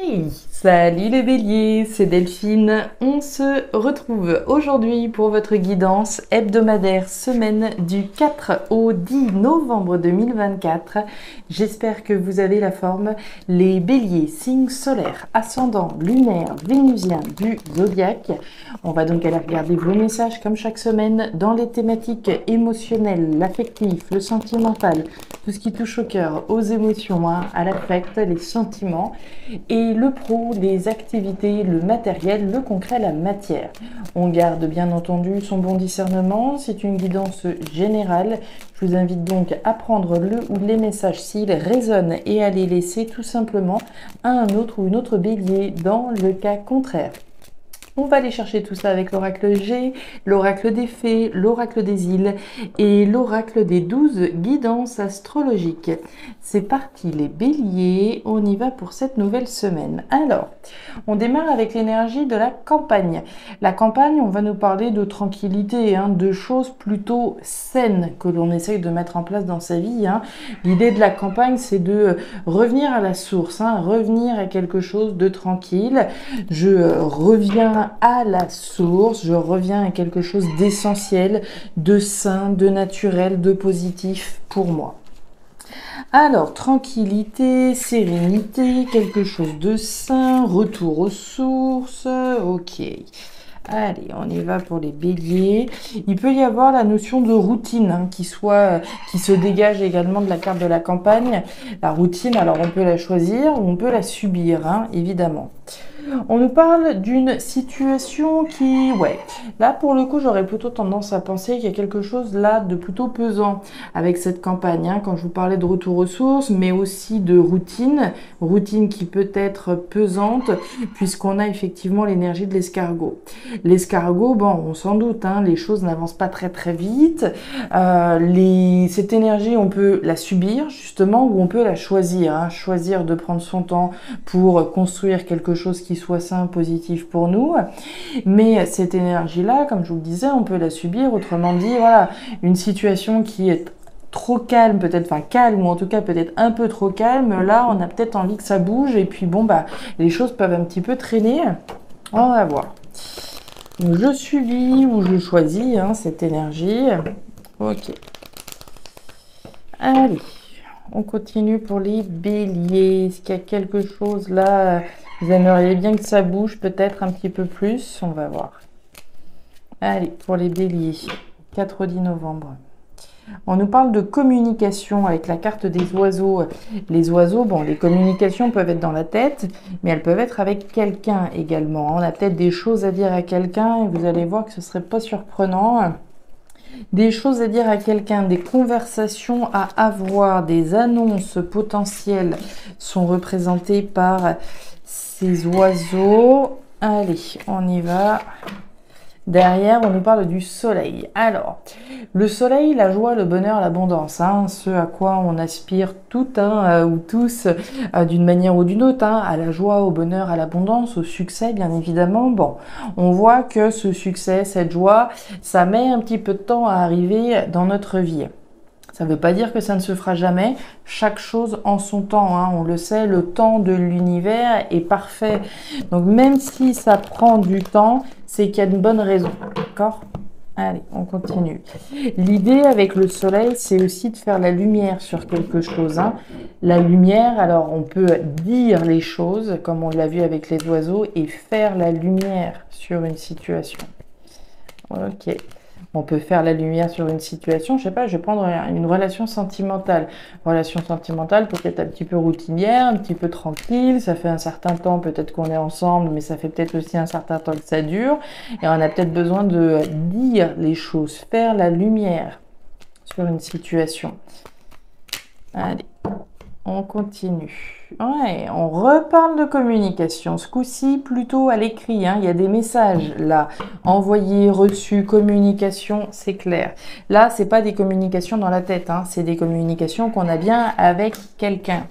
Hey, salut les béliers, c'est Delphine. On se retrouve aujourd'hui pour votre guidance hebdomadaire semaine du 4 au 10 novembre 2024. J'espère que vous avez la forme. Les béliers, signes solaires, ascendant, lunaire, vénusien du zodiaque. On va donc aller regarder vos messages comme chaque semaine dans les thématiques émotionnelles, l'affectif, le sentimental, tout ce qui touche au cœur, aux émotions, à l'affect, les sentiments. Et le pro, les activités, le matériel, le concret, la matière. On garde bien entendu son bon discernement, c'est une guidance générale. Je vous invite donc à prendre le ou les messages s'ils résonnent et à les laisser tout simplement à un autre ou une autre bélier dans le cas contraire. On va aller chercher tout ça avec l'oracle G, l'oracle des fées, l'oracle des îles et l'oracle des 12 guidances astrologiques. C'est parti les béliers, on y va pour cette nouvelle semaine. Alors, on démarre avec l'énergie de la campagne. La campagne, on va nous parler de tranquillité, de choses plutôt saines que l'on essaye de mettre en place dans sa vie. L'idée de la campagne, c'est de revenir à la source, revenir à quelque chose de tranquille. Je reviens à la source, je reviens à quelque chose d'essentiel, de sain, de naturel, de positif pour moi. Alors, tranquillité, sérénité, quelque chose de sain, retour aux sources, ok. Allez, on y va pour les béliers. Il peut y avoir la notion de routine qui se dégage également de la carte de la campagne. La routine, alors on peut la choisir ou on peut la subir, évidemment. On nous parle d'une situation qui, là pour le coup j'aurais plutôt tendance à penser qu'il y a quelque chose là de plutôt pesant avec cette campagne, quand je vous parlais de retour aux sources, mais aussi de routine qui peut être pesante puisqu'on a effectivement l'énergie de l'escargot. L'escargot, on s'en doute, les choses n'avancent pas très très vite, cette énergie on peut la subir justement ou on peut la choisir, choisir de prendre son temps pour construire quelque chose qui soit sain, positif pour nous. Mais cette énergie-là, comme je vous le disais, on peut la subir. Autrement dit, voilà, une situation qui est trop calme, peut-être, calme, ou en tout cas peut-être un peu trop calme, là, on a peut-être envie que ça bouge, et puis les choses peuvent un petit peu traîner. On va voir. Donc, je subis ou je choisis cette énergie. Ok. Allez. On continue pour les béliers. Est-ce qu'il y a quelque chose là? Vous aimeriez bien que ça bouge peut-être un petit peu plus? On va voir. Allez, pour les béliers. 4 au 10 novembre. On nous parle de communication avec la carte des oiseaux. Les oiseaux, les communications peuvent être dans la tête, mais elles peuvent être avec quelqu'un également. On a peut-être des choses à dire à quelqu'un et vous allez voir que ce ne serait pas surprenant. Des choses à dire à quelqu'un, des conversations à avoir, des annonces potentielles sont représentées par ces oiseaux. Allez, on y va. Derrière, on nous parle du soleil. Alors, le soleil, la joie, le bonheur, l'abondance, ce à quoi on aspire tout ou tous d'une manière ou d'une autre, à la joie, au bonheur, à l'abondance, au succès, bien évidemment. On voit que ce succès, cette joie, ça met un petit peu de temps à arriver dans notre vie. Ça ne veut pas dire que ça ne se fera jamais. Chaque chose en son temps. On le sait, le temps de l'univers est parfait. Donc même si ça prend du temps, c'est qu'il y a une bonne raison. D'accord ? Allez, on continue. L'idée avec le soleil, c'est aussi de faire la lumière sur quelque chose. La lumière, alors on peut dire les choses, comme on l'a vu avec les oiseaux, et faire la lumière sur une situation. Ok. On peut faire la lumière sur une situation, je sais pas, je vais prendre une relation sentimentale. Relation sentimentale peut-être un petit peu routinière, un petit peu tranquille, ça fait un certain temps peut-être qu'on est ensemble, mais ça fait peut-être aussi un certain temps que ça dure. Et on a peut-être besoin de dire les choses, faire la lumière sur une situation. Allez, on continue. On reparle de communication. Ce coup-ci, plutôt à l'écrit. Il y a des messages là. Envoyés, reçus, communication, c'est clair. Là, c'est pas des communications dans la tête. C'est des communications qu'on a bien avec quelqu'un.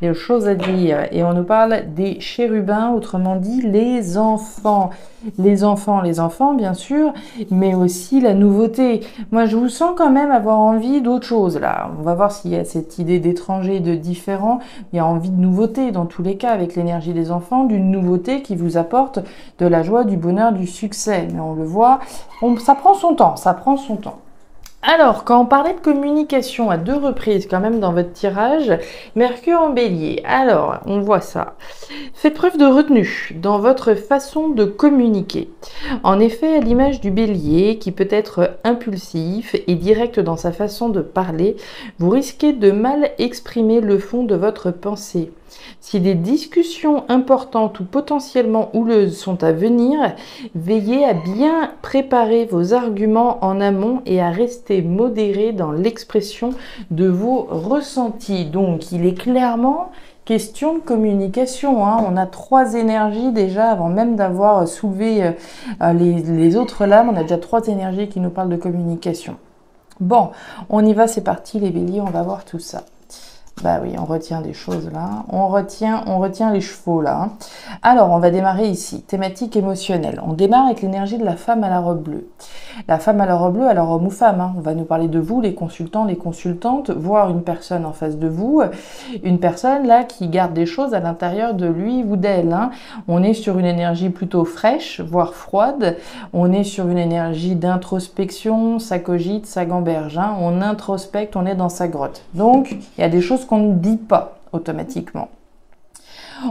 des choses à dire. Et on nous parle des chérubins, autrement dit les enfants. Les enfants, bien sûr, mais aussi la nouveauté. Moi, je vous sens quand même avoir envie d'autre chose, là. On va voir s'il y a cette idée d'étranger, de différent. Il y a envie de nouveauté, dans tous les cas, avec l'énergie des enfants, d'une nouveauté qui vous apporte de la joie, du bonheur, du succès. Mais on le voit, ça prend son temps, ça prend son temps. Alors, quand on parlait de communication à 2 reprises quand même dans votre tirage, Mercure en bélier. Alors, on voit ça. Faites preuve de retenue dans votre façon de communiquer. En effet, à l'image du bélier, qui peut être impulsif et direct dans sa façon de parler, vous risquez de mal exprimer le fond de votre pensée. Si des discussions importantes ou potentiellement houleuses sont à venir, veillez à bien préparer vos arguments en amont et à rester modéré dans l'expression de vos ressentis. Donc, il est clairement question de communication. On a 3 énergies déjà avant même d'avoir soulevé les autres lames. On a déjà 3 énergies qui nous parlent de communication. Bon, on y va, c'est parti les béliers, on va voir tout ça. Bah oui, on retient des choses là. On retient les chevaux là. Alors, on va démarrer ici. Thématique émotionnelle. On démarre avec l'énergie de la femme à la robe bleue. La femme à la robe bleue, alors homme ou femme, on va nous parler de vous, les consultants, les consultantes, voir une personne en face de vous. Une personne là qui garde des choses à l'intérieur de lui ou d'elle. On est sur une énergie plutôt fraîche, voire froide. On est sur une énergie d'introspection, ça cogite, ça gamberge. On introspecte, on est dans sa grotte. Donc, il y a des choses qu'on ne dit pas automatiquement.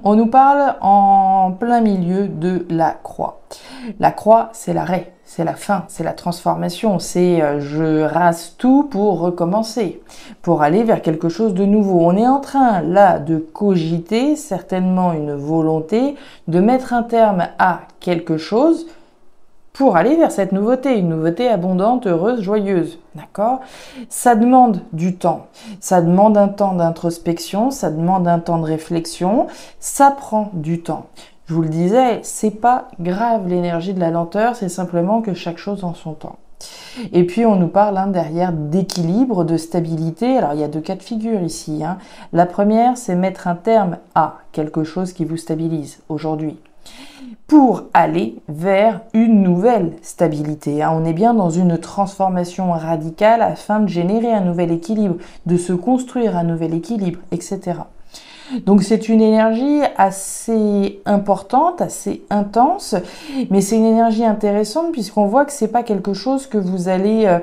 On nous parle en plein milieu de la croix. La croix, c'est l'arrêt, c'est la fin, c'est la transformation, c'est je rase tout pour recommencer, pour aller vers quelque chose de nouveau. On est en train là de cogiter, certainement une volonté, de mettre un terme à quelque chose pour aller vers cette nouveauté, une nouveauté abondante, heureuse, joyeuse, d'accord? Ça demande du temps, ça demande un temps d'introspection, ça demande un temps de réflexion, ça prend du temps. Je vous le disais, c'est pas grave l'énergie de la lenteur, c'est simplement que chaque chose en son temps. Et puis on nous parle derrière d'équilibre, de stabilité. Alors il y a 2 cas de figure ici. La première, c'est mettre un terme à quelque chose qui vous stabilise aujourd'hui, pour aller vers une nouvelle stabilité. On est bien dans une transformation radicale afin de générer un nouvel équilibre, de se construire un nouvel équilibre, etc. Donc c'est une énergie assez importante, assez intense, mais c'est une énergie intéressante puisqu'on voit que c'est pas quelque chose que vous allez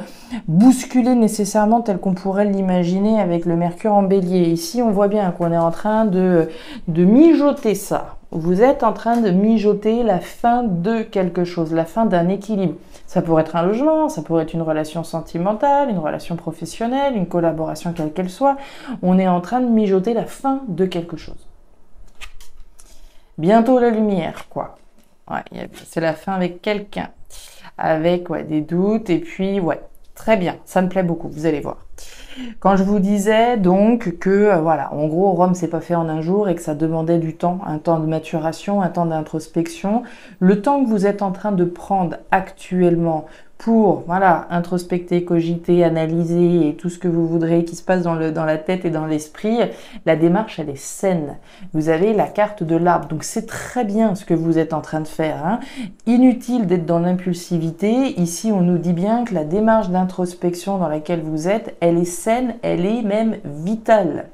bousculer nécessairement tel qu'on pourrait l'imaginer avec le Mercure en bélier. Ici on voit bien qu'on est en train de mijoter ça. Vous êtes en train de mijoter la fin de quelque chose, la fin d'un équilibre. Ça pourrait être un logement, ça pourrait être une relation sentimentale, une relation professionnelle, une collaboration quelle qu'elle soit. On est en train de mijoter la fin de quelque chose. Bientôt la lumière, quoi. Ouais, c'est la fin avec quelqu'un, avec des doutes, et puis très bien, ça me plaît beaucoup, vous allez voir. Quand je vous disais donc que, en gros, Rome s'est pas fait en un jour et que ça demandait du temps, un temps de maturation, un temps d'introspection, le temps que vous êtes en train de prendre actuellement pour, introspecter, cogiter, analyser et tout ce que vous voudrez qui se passe dans la tête et dans l'esprit, la démarche, elle est saine. Vous avez la carte de l'arbre, donc c'est très bien ce que vous êtes en train de faire. Inutile d'être dans l'impulsivité. Ici, on nous dit bien que la démarche d'introspection dans laquelle vous êtes, elle est saine, elle est même vitale.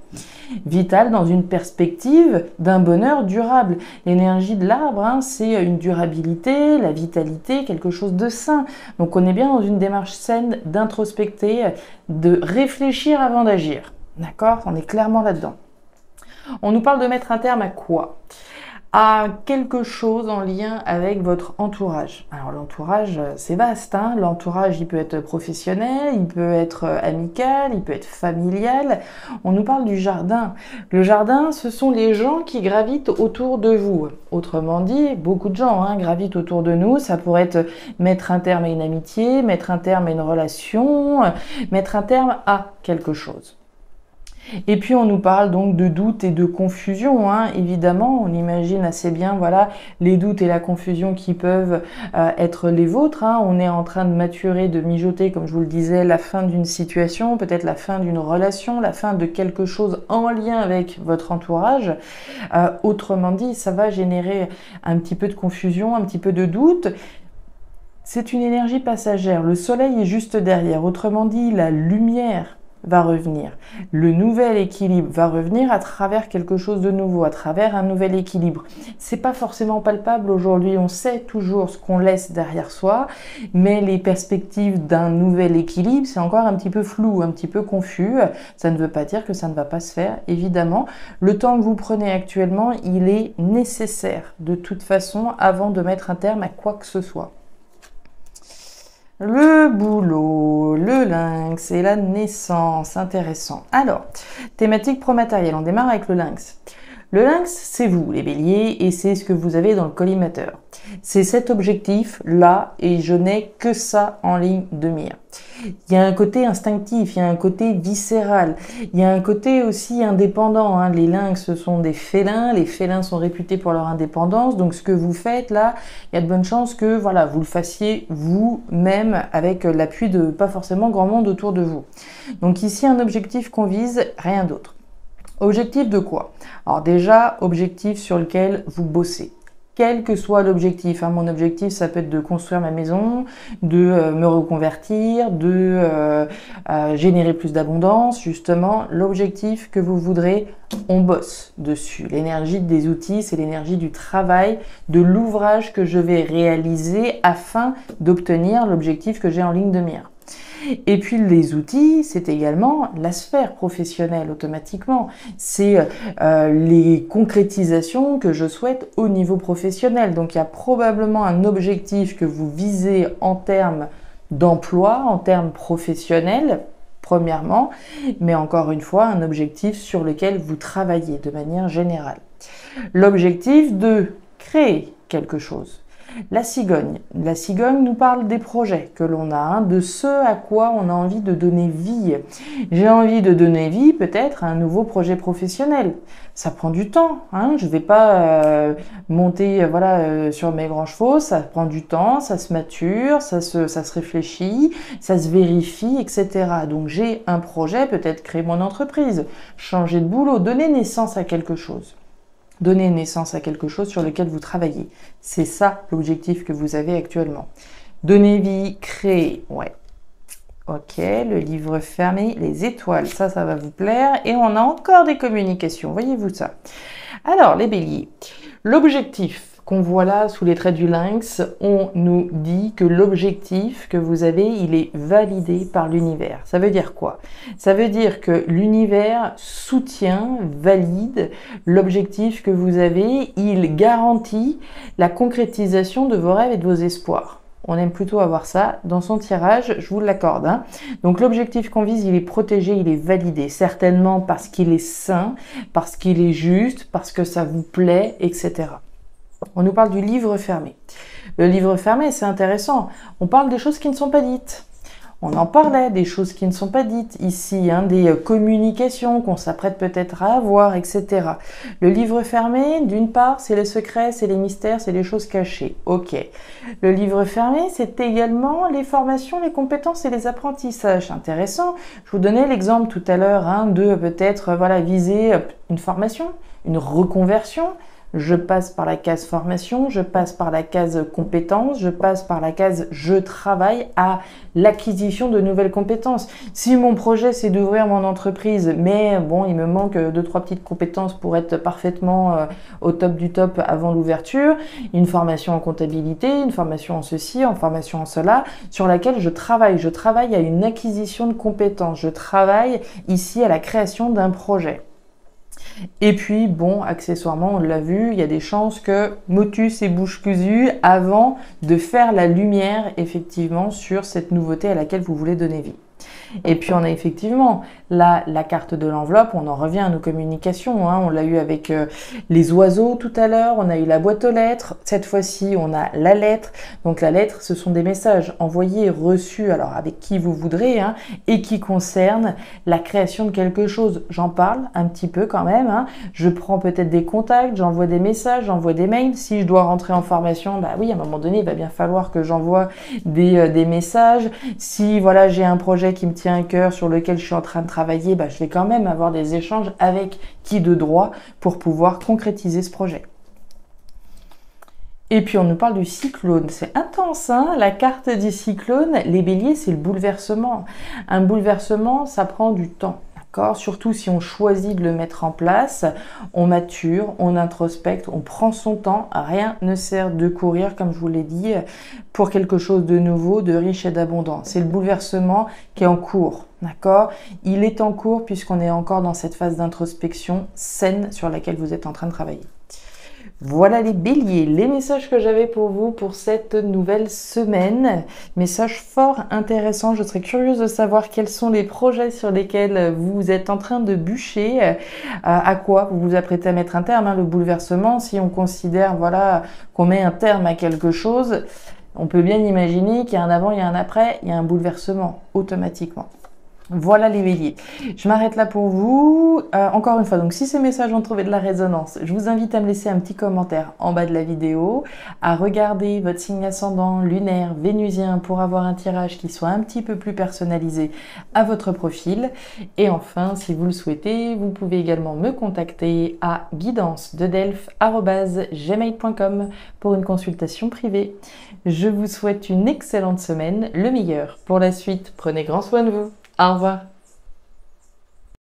Vitale dans une perspective d'un bonheur durable. L'énergie de l'arbre, c'est une durabilité, la vitalité, quelque chose de sain. Donc on est bien dans une démarche saine d'introspecter, de réfléchir avant d'agir. D'accord? On est clairement là-dedans. On nous parle de mettre un terme à quoi? À quelque chose en lien avec votre entourage. Alors l'entourage, c'est vaste. L'entourage, il peut être professionnel, il peut être amical, il peut être familial. On nous parle du jardin. Le jardin, ce sont les gens qui gravitent autour de vous. Autrement dit, beaucoup de gens gravitent autour de nous. Ça pourrait être mettre un terme à une amitié, mettre un terme à une relation, mettre un terme à quelque chose. Et puis on nous parle donc de doutes et de confusion, hein. Évidemment, on imagine assez bien, voilà, les doutes et la confusion qui peuvent être les vôtres, hein. On est en train de maturer, de mijoter, comme je vous le disais, la fin d'une situation, peut-être la fin d'une relation, la fin de quelque chose en lien avec votre entourage. Autrement dit, ça va générer un petit peu de confusion, un petit peu de doute. C'est une énergie passagère. Le soleil est juste derrière. Autrement dit, la lumière va revenir. Le nouvel équilibre va revenir à travers quelque chose de nouveau, à travers un nouvel équilibre. C'est pas forcément palpable aujourd'hui, on sait toujours ce qu'on laisse derrière soi, mais les perspectives d'un nouvel équilibre, c'est encore un petit peu flou, un petit peu confus. Ça ne veut pas dire que ça ne va pas se faire, évidemment. Le temps que vous prenez actuellement, il est nécessaire de toute façon avant de mettre un terme à quoi que ce soit. Le boulot, le lynx et la naissance, intéressant. Alors, thématique pro-matériel, on démarre avec le lynx. Le lynx, c'est vous, les béliers, et c'est ce que vous avez dans le collimateur. C'est cet objectif-là, et je n'ai que ça en ligne de mire. Il y a un côté instinctif, il y a un côté viscéral, il y a un côté aussi indépendant, hein. Les lynx, ce sont des félins, les félins sont réputés pour leur indépendance, donc ce que vous faites là, il y a de bonnes chances que voilà, vous le fassiez vous-même avec l'appui de pas forcément grand monde autour de vous. Donc ici, un objectif qu'on vise, rien d'autre. Objectif de quoi? Alors déjà, objectif sur lequel vous bossez. Quel que soit l'objectif, hein. Mon objectif, ça peut être de construire ma maison, de me reconvertir, de générer plus d'abondance. Justement, l'objectif que vous voudrez, on bosse dessus. L'énergie des outils, c'est l'énergie du travail, de l'ouvrage que je vais réaliser afin d'obtenir l'objectif que j'ai en ligne de mire. Et puis les outils, c'est également la sphère professionnelle automatiquement. C'est les concrétisations que je souhaite au niveau professionnel. Donc il y a probablement un objectif que vous visez en termes d'emploi, en termes professionnels, premièrement, mais encore une fois, un objectif sur lequel vous travaillez de manière générale. L'objectif de créer quelque chose. La cigogne. La cigogne nous parle des projets que l'on a, hein, de ce à quoi on a envie de donner vie. J'ai envie de donner vie peut-être à un nouveau projet professionnel. Ça prend du temps, hein. Je ne vais pas monter sur mes grands chevaux, ça prend du temps, ça se mature, ça se réfléchit, ça se vérifie, etc. Donc j'ai un projet, peut-être créer mon entreprise, changer de boulot, donner naissance à quelque chose. Donner naissance à quelque chose sur lequel vous travaillez. C'est ça l'objectif que vous avez actuellement. Donner vie, créer, ouais. Ok, le livre fermé, les étoiles, ça va vous plaire. Et on a encore des communications, voyez-vous ça. Alors, les béliers, l'objectif qu'on voit là sous les traits du lynx, on nous dit que l'objectif que vous avez, il est validé par l'univers. Ça veut dire quoi? Ça veut dire que l'univers soutient, valide l'objectif que vous avez, il garantit la concrétisation de vos rêves et de vos espoirs. On aime plutôt avoir ça dans son tirage, je vous l'accorde, hein. Donc l'objectif qu'on vise, il est protégé, il est validé, certainement parce qu'il est sain, parce qu'il est juste, parce que ça vous plaît, etc. On nous parle du livre fermé. Le livre fermé, c'est intéressant. On parle des choses qui ne sont pas dites. On en parlait, des choses qui ne sont pas dites ici, hein, des communications qu'on s'apprête peut-être à avoir, etc. Le livre fermé, d'une part, c'est les secrets, c'est les mystères, c'est les choses cachées. Ok. Le livre fermé, c'est également les formations, les compétences et les apprentissages. Intéressant. Je vous donnais l'exemple tout à l'heure, hein, de peut-être viser une formation, une reconversion. Je passe par la case formation, je passe par la case compétences, je passe par la case je travaille à l'acquisition de nouvelles compétences. Si mon projet c'est d'ouvrir mon entreprise, mais bon, il me manque 2-3 petites compétences pour être parfaitement au top du top avant l'ouverture, une formation en comptabilité, une formation en ceci, une formation en cela, sur laquelle je travaille à une acquisition de compétences, je travaille ici à la création d'un projet. Et puis, bon, accessoirement, on l'a vu, il y a des chances que motus et bouche cousue avant de faire la lumière, effectivement, sur cette nouveauté à laquelle vous voulez donner vie. Et puis on a effectivement là la carte de l'enveloppe, on en revient à nos communications, hein. On l'a eu avec les oiseaux tout à l'heure, on a eu la boîte aux lettres, cette fois-ci on a la lettre. Donc la lettre, ce sont des messages envoyés, reçus, alors avec qui vous voudrez, hein, et qui concernent la création de quelque chose. J'en parle un petit peu quand même, hein. Je prends peut-être des contacts, j'envoie des messages, j'envoie des mails. Si je dois rentrer en formation, bah oui, à un moment donné, il va bien falloir que j'envoie des messages. Si voilà, j'ai un projet qui me tient à cœur, sur lequel je suis en train de travailler, bah, je vais quand même avoir des échanges avec qui de droit pour pouvoir concrétiser ce projet. Et puis on nous parle du cyclone, c'est intense, hein, la carte du cyclone. Les béliers, c'est le bouleversement. Un bouleversement, ça prend du temps. Surtout si on choisit de le mettre en place, on mature, on introspecte, on prend son temps. Rien ne sert de courir, comme je vous l'ai dit, pour quelque chose de nouveau, de riche et d'abondant. C'est le bouleversement qui est en cours, d'accord? Il est en cours puisqu'on est encore dans cette phase d'introspection saine sur laquelle vous êtes en train de travailler. Voilà les béliers, les messages que j'avais pour vous pour cette nouvelle semaine. Message fort intéressant, je serais curieuse de savoir quels sont les projets sur lesquels vous êtes en train de bûcher, à quoi vous vous apprêtez à mettre un terme, hein, le bouleversement. Si on considère voilà, qu'on met un terme à quelque chose, on peut bien imaginer qu'il y a un avant, il y a un après, il y a un bouleversement automatiquement. Voilà les béliers. Je m'arrête là pour vous. Encore une fois, donc si ces messages ont trouvé de la résonance, je vous invite à me laisser un petit commentaire en bas de la vidéo, à regarder votre signe ascendant, lunaire, vénusien pour avoir un tirage qui soit un petit peu plus personnalisé à votre profil. Et enfin, si vous le souhaitez, vous pouvez également me contacter à guidancededelphes@gmail.com pour une consultation privée. Je vous souhaite une excellente semaine, le meilleur pour la suite. Prenez grand soin de vous. Au revoir.